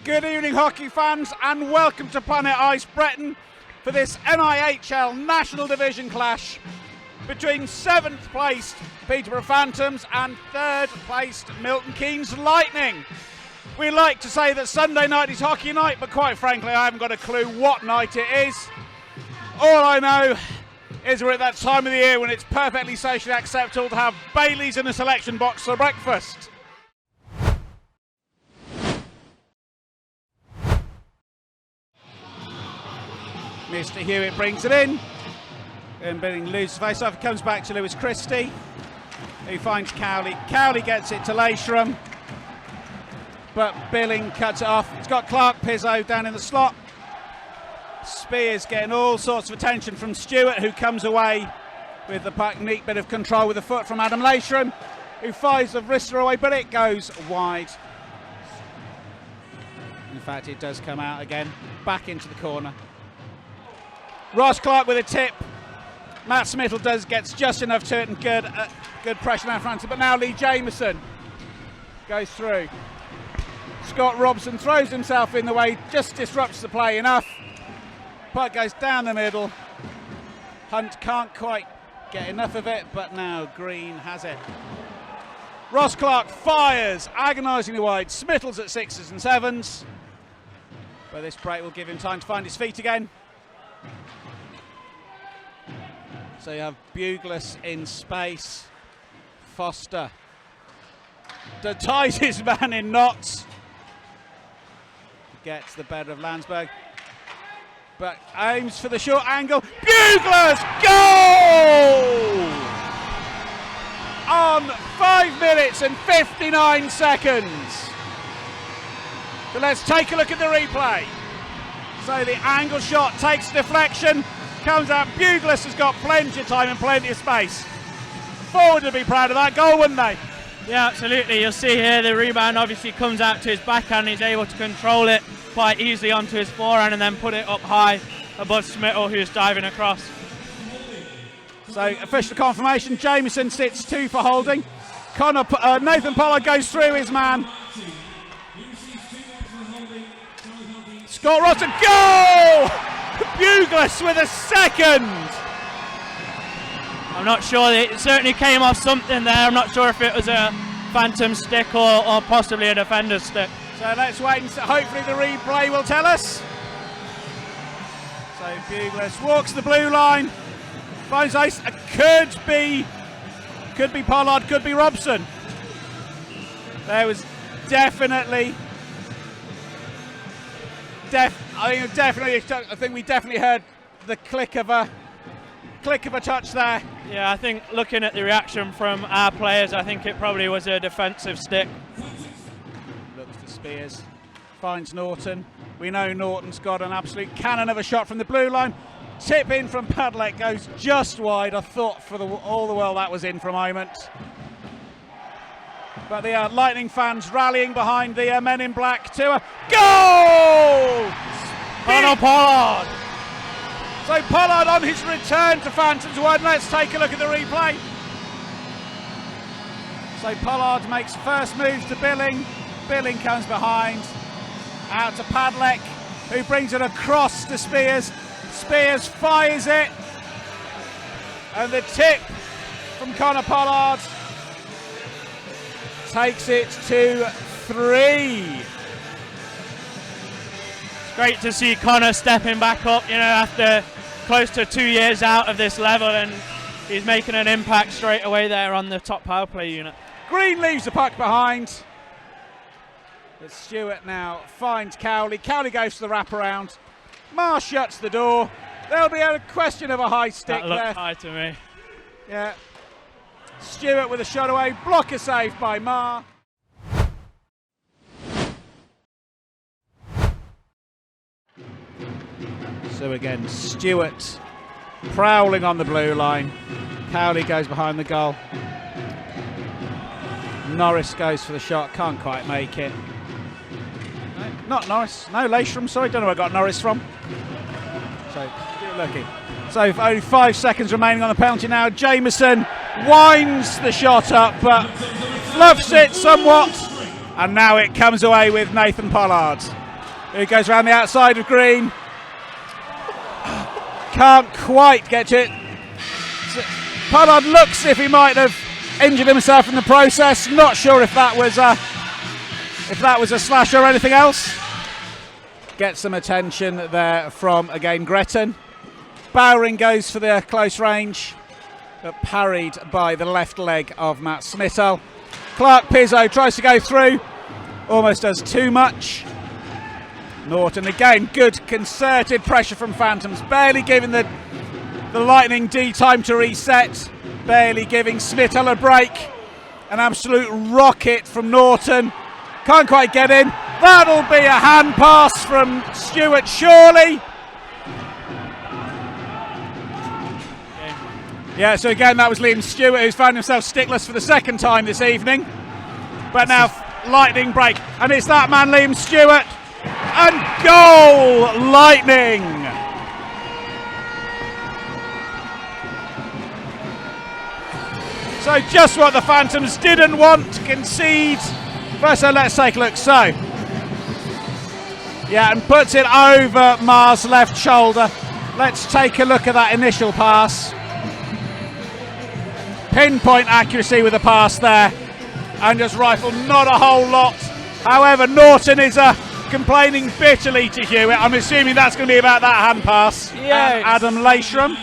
Good evening, hockey fans, and welcome to Planet Ice Breton for this NIHL National Division clash between 7th placed Peterborough Phantoms and 3rd placed Milton Keynes Lightning. We like to say that Sunday night is hockey night, but quite frankly I haven't got a clue what night it is. All I know is we're at that time of the year when it's perfectly socially acceptable to have Baileys in a selection box for breakfast. Mr. Hewitt brings it in, and Billing loses face-off. It comes back to Lewis Christie, who finds Cowley. Cowley gets it to Leishram, but Billing cuts it off. It's got Clark Pizzo down in the slot. Spears getting all sorts of attention from Stewart, who comes away with the puck. Neat bit of control with the foot from Adam Leishram, who fires the wrister away, but it goes wide. In fact, it does come out again, back into the corner. Ross Clark with a tip. Matt Smittle gets just enough to it, and good pressure down front. But now Lee Jameson goes through. Scott Robson throws himself in the way, just disrupts the play enough. Puck goes down the middle. Hunt can't quite get enough of it, but now Green has it. Ross Clark fires agonisingly wide. Smittle's at 6s and 7s. But this break will give him time to find his feet again. So you have Buglas in space. Foster ties his man in knots. Gets the better of Landsberg, but aims for the short angle. Buglas goal! On 5 minutes and 59 seconds. So let's take a look at the replay. So the angle shot takes deflection. Comes out, Buglas has got plenty of time and plenty of space. Forward to be proud of that goal, wouldn't they? Yeah, absolutely. You'll see here the rebound obviously comes out to his backhand. He's able to control it quite easily onto his forehand and then put it up high above Smittle, who's diving across. So official confirmation, Jameson sits 2 for holding. Nathan Pollard goes through his man. Scott Rotten, goal! Buglas with a second. I'm not sure, it certainly came off something there. I'm not sure if it was a phantom stick or possibly a defender's stick. So let's wait and see. Hopefully the replay will tell us. So Buglas walks the blue line, finds ice. Could be Pollard, could be Robson. There was definitely. I think we definitely heard the click of a touch there. Yeah, I think looking at the reaction from our players, I think it probably was a defensive stick. Looks to Spears, finds Norton. We know Norton's got an absolute cannon of a shot from the blue line. Tip in from Padlek goes just wide. I thought for all the world that was in for a moment. But the Lightning fans rallying behind the men in black to a goal! Connor Pollard! So Pollard on his return to Phantoms wide. Let's take a look at the replay. So Pollard makes first moves to Billing. Billing comes behind. Out to Padlek, who brings it across to Spears. Spears fires it. And the tip from Connor Pollard takes it to 3. It's great to see Connor stepping back up, after close to 2 years out of this level, and he's making an impact straight away there on the top power play unit. Green leaves the puck behind. But Stewart now finds Cowley. Cowley goes to the wraparound. Marr shuts the door. There'll be a question of a high stick that looked there. High to me. Yeah. Stewart with a shot away. Blocker saved by Marr. So again, Stewart prowling on the blue line. Cowley goes behind the goal. Norris goes for the shot, can't quite make it. No, not Norris, no, Leishram, sorry, don't know where I got Norris from. So, Stewart lucky. So only 5 seconds remaining on the penalty now. Jameson winds the shot up, but fluffs it somewhat. And now it comes away with Nathan Pollard. Who goes around the outside of green. Can't quite get it. Pollard looks if he might have injured himself in the process. Not sure if that was a slash or anything else. Get some attention there from, again, Gretton. Bowring goes for the close range, but parried by the left leg of Matt Smittle. Clark Pizzo tries to go through, almost does too much. Norton again, good concerted pressure from Phantoms, barely giving the Lightning D time to reset, barely giving Smittle a break. An absolute rocket from Norton, can't quite get in. That'll be a hand pass from Stewart, surely. Yeah, so again, that was Liam Stewart, who's found himself stickless for the second time this evening. But now, Lightning break, and it's that man, Liam Stewart, and goal, Lightning! So just what the Phantoms didn't want to concede. First, so let's take a look. So, yeah, and puts it over Ma's left shoulder. Let's take a look at that initial pass. Pinpoint accuracy with the pass there, and just rifled not a whole lot. However, Norton is complaining bitterly to Hewitt. I'm assuming that's going to be about that hand pass. Yeah. And Adam Leishram.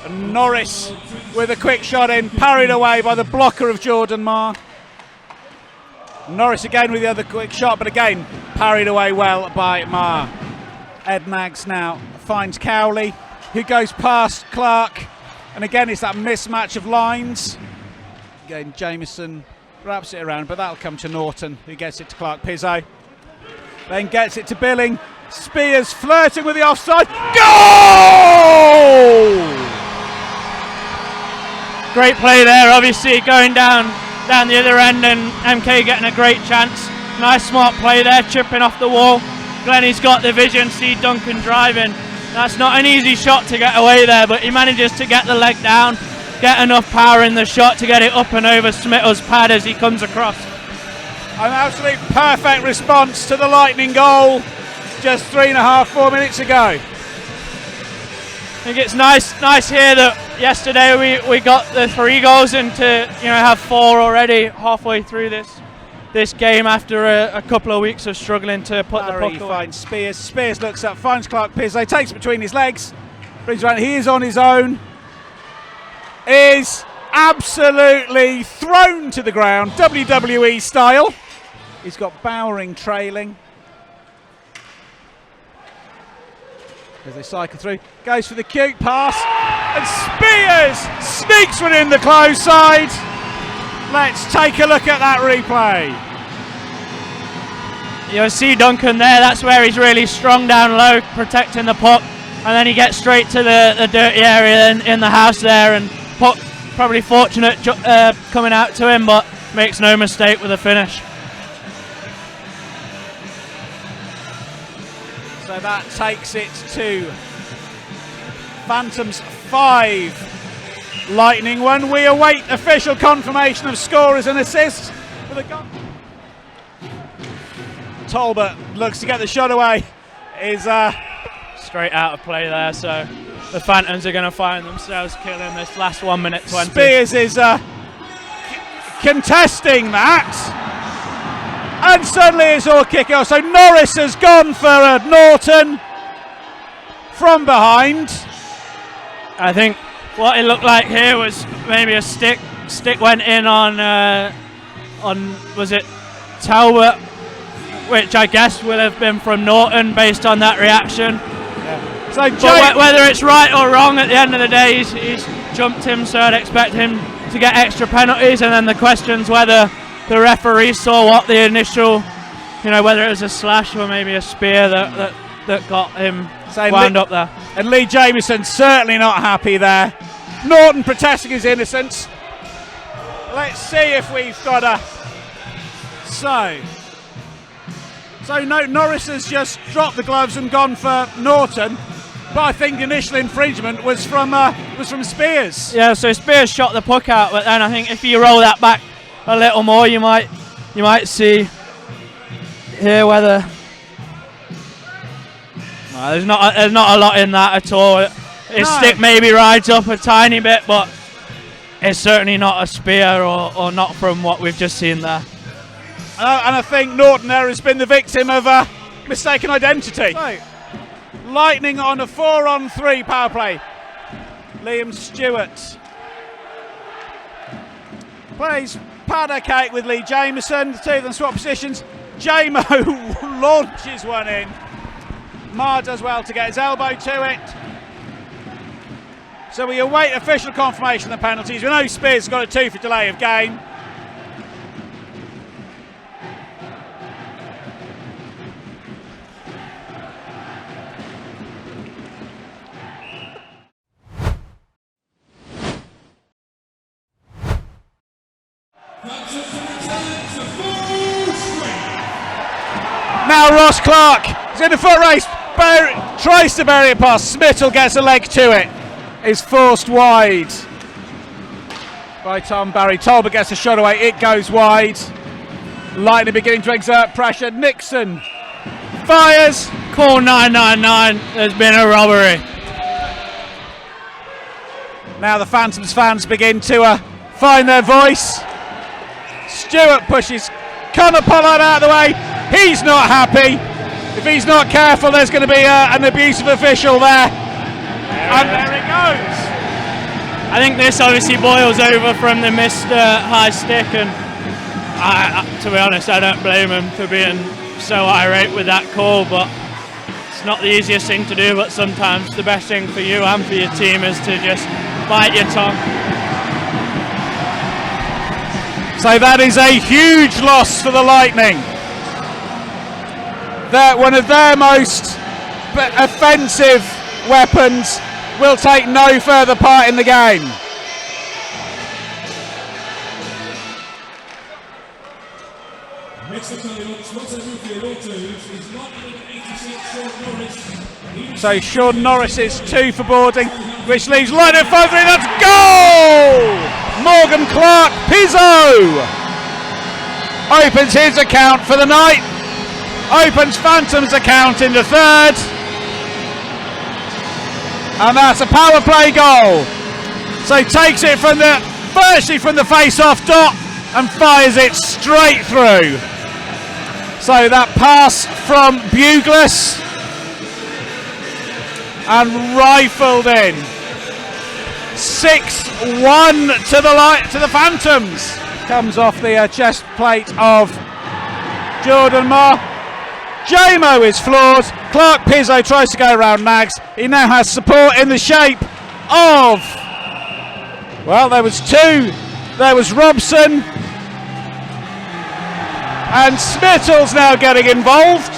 And Norris with a quick shot in, parried away by the blocker of Jordan Marr. Norris again with the other quick shot, but again parried away well by Marr. Ed Maggs now finds Cowley, who goes past Clark. And again, it's that mismatch of lines. Again, Jameson wraps it around, but that'll come to Norton, who gets it to Clark Pizzo. Then gets it to Billing. Spears flirting with the offside. Goal! Great play there, obviously going down the other end, and MK getting a great chance. Nice smart play there, chipping off the wall. Glennie's got the vision, see Duncan driving. That's not an easy shot to get away there, but he manages to get the leg down, get enough power in the shot to get it up and over Smittle's pad as he comes across. An absolute perfect response to the Lightning goal just 4 minutes ago. I think it's nice here that yesterday we got the 3 goals and to have 4 already halfway through this game after a couple of weeks of struggling to put the puck away. Finds Spears. Spears looks up, finds Clark Pizzo, takes it between his legs, brings around. He is on his own. Is absolutely thrown to the ground, WWE style. He's got Bowring trailing. As they cycle through, goes for the cute pass, and Spears sneaks within the close side. Let's take a look at that replay. You'll see Duncan there, that's where he's really strong down low, protecting the puck, and then he gets straight to the dirty area in the house there, and puck probably fortunate coming out to him, but makes no mistake with the finish. So that takes it to Phantoms 5, Lightning 1. We await official confirmation of scorers and assists for the goal. Talbot looks to get the shot away. Is straight out of play there, so the Phantoms are going to find themselves killing this last 1 minute 20. Spears is contesting that. And suddenly it's all kick off. So Norris has gone for Norton from behind. I think what it looked like here was maybe a stick. Stick went in on was it Talbot, which I guess would have been from Norton based on that reaction. Yeah. So whether it's right or wrong, at the end of the day, he's jumped him, so I'd expect him to get extra penalties. And then the question's whether the referee saw what the initial, whether it was a slash or maybe a spear that got him wound up there. And Lee Jameson certainly not happy there. Norton protesting his innocence. Let's see if we've got a... So Norris has just dropped the gloves and gone for Norton, but I think the initial infringement was from Spears. Yeah, so Spears shot the puck out, but then I think if you roll that back a little more, you might see here whether there's not a lot in that at all. His stick maybe rides up a tiny bit, but it's certainly not a spear or not from what we've just seen there. And I think Norton there has been the victim of a mistaken identity. So, Lightning on a 4-on-3 power play. Liam Stewart plays powder cake with Lee Jameson. The two of them swap positions. Jamo launches one in. Marr does well to get his elbow to it. So we await official confirmation of the penalties. We know Spears has got a 2 for delay of game. Now Ross Clark is in the foot race, tries to bury it past, Smittle gets a leg to it, is forced wide by Tom Barry. Talbot gets a shot away, it goes wide. Lightning beginning to exert pressure, Nixon fires. Call 999, there's been a robbery. Now the Phantoms fans begin to find their voice. Stewart pushes Connor Pollard out of the way. He's not happy. If he's not careful, there's going to be an abusive official there. And there it goes. I think this obviously boils over from the missed high stick, and to be honest, I don't blame him for being so irate with that call, but it's not the easiest thing to do, but sometimes the best thing for you and for your team is to just bite your tongue. So that is a huge loss for the Lightning. That one of their most offensive weapons will take no further part in the game. So Sean Norris is 2 for boarding, which leaves Lightning 5-3. That's goal! Morgan Clark Pizzo opens his account for the night. Opens Phantom's account in the third. And that's a power play goal. So he takes it from virtually from the face-off dot and fires it straight through. So that pass from Bugles and rifled in. 6-1 to the Phantoms. Comes off the chest plate of Jordan Marr. Jamo is floored. Clark Pizzo tries to go around Nags. He now has support in the shape of, well, there was 2. There was Robson. And Smittle's now getting involved.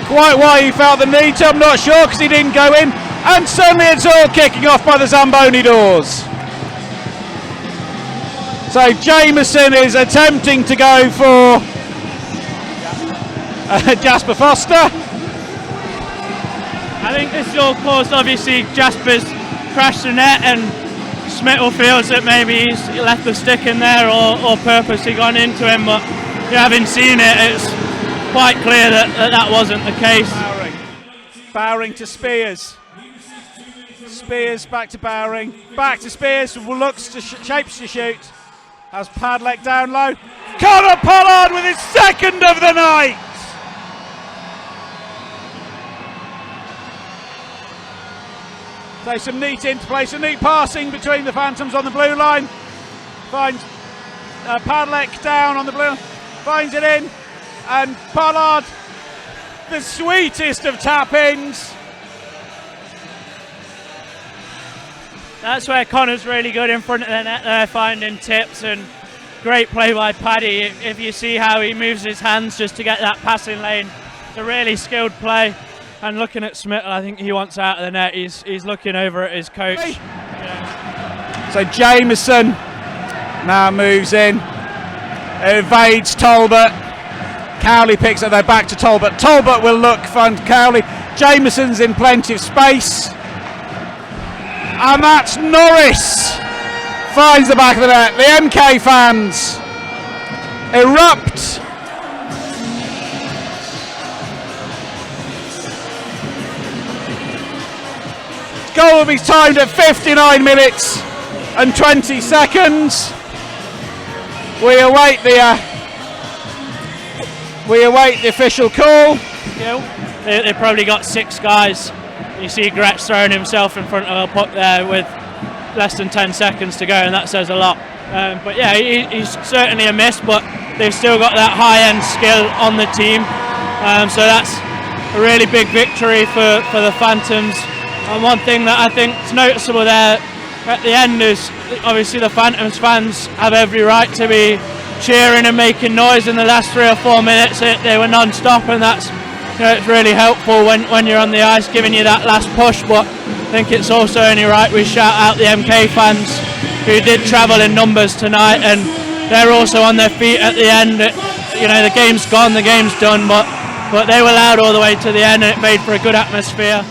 Quite why he felt the need to, I'm not sure, because he didn't go in. And suddenly it's all kicking off by the Zamboni doors. So Jameson is attempting to go for Jasper Foster. I think this is all caused, obviously, Jasper's crashed the net and Smittle feels that maybe he's left the stick in there or purposely gone into him, but having seen it, it's quite clear that wasn't the case. Bowring to Spears. Spears back to Bowring. Back to Spears, looks to shapes to shoot. Has Padleck down low. Connor Pollard with his second of the night. So some neat interplay, some neat passing between the Phantoms on the blue line. Finds Padleck down on the blue, finds it in, and Pollard, the sweetest of tap-ins. That's where Connor's really good in front of the net there, finding tips, and great play by Paddy. If you see how he moves his hands just to get that passing lane, it's a really skilled play. And looking at Smittle, I think he wants out of the net. He's looking over at his coach. So Jameson now moves in, evades Talbot. Cowley picks up their back to Talbot. Talbot will look, find Cowley. Jameson's in plenty of space. And that's Norris. Finds the back of the net. The MK fans erupt. Goal will be timed at 59 minutes and 20 seconds. We await the official call. They probably got 6 guys. You see Gretsch throwing himself in front of a puck there with less than 10 seconds to go, and that says a lot. But yeah, he's certainly a miss, but they've still got that high-end skill on the team. So that's a really big victory for the Phantoms. And one thing that I think is noticeable there at the end is obviously the Phantoms fans have every right to be cheering and making noise in the last 3 or 4 minutes. They were non-stop, and that's, it's really helpful when you're on the ice, giving you that last push. But I think it's also only right we shout out the MK fans who did travel in numbers tonight, and they're also on their feet at the end. The game's gone, the game's done, but they were loud all the way to the end, and it made for a good atmosphere.